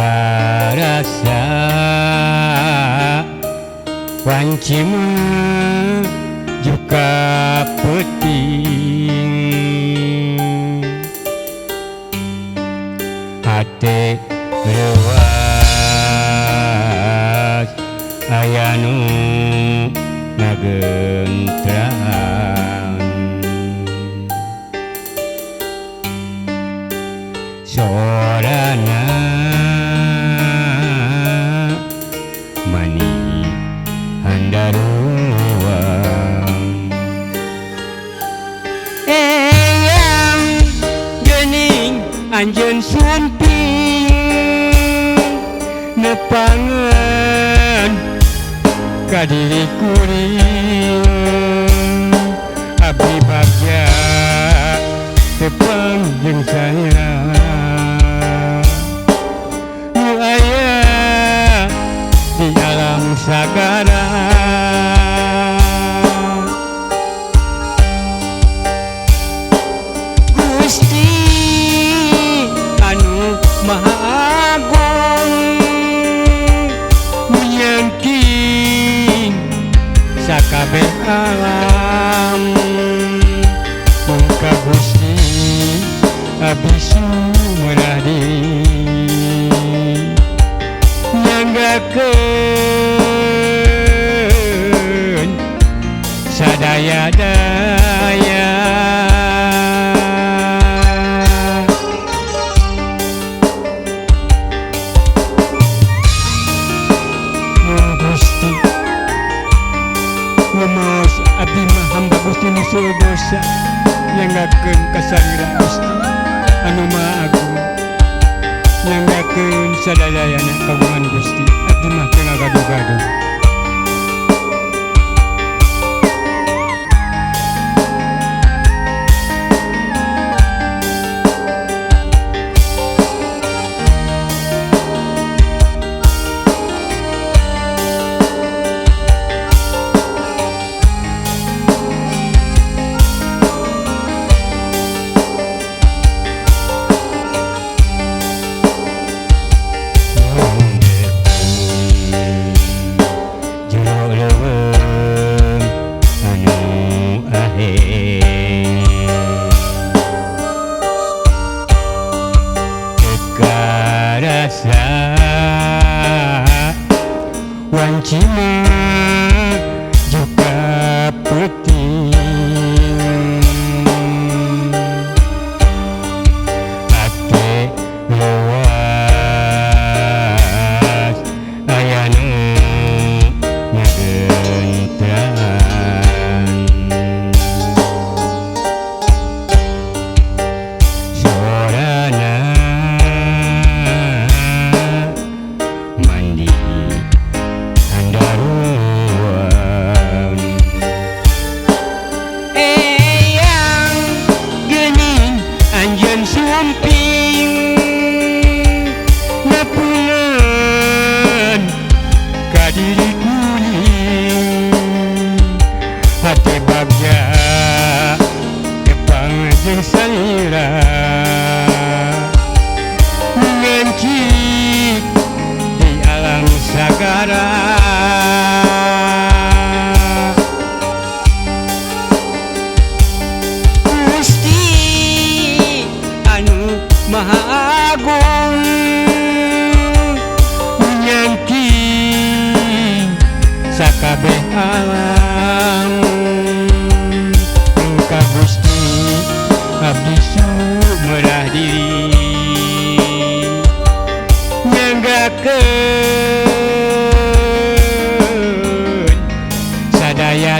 karasa wanci mah juga penting hati leuas aya nu ngagentran sorana mani handaruan eyang geuning anjeun sumping nepangan ka diri kuring abdi bagja tepang jeung saya nu aya di alam sagara Gusti anu Maha Agung menyangking sakabeh alam mungka Gusti abdi sumrah diri nyanggakeun sadaya-daya Gusti ngomos abdi mah hamba Gusti nu seueur dosa nyanggakeun kasalira Gusti anu Maha Agung nyanggakeun sadayana kagungan Gusti abdi mah teu ngagaduh-gaduh karasa wanci mah juga penting hati luas aya nu ngagentran sorana mandi handaruan eyang geuning anjeun sumping nepungeun ka diri kuring hate bagja kepang jeung salira ngancik di alam sagara Gusti anu Maha Agung menyangking sakabeh alam mungka Gusti abdi sumrah diri nyanggakeun sadaya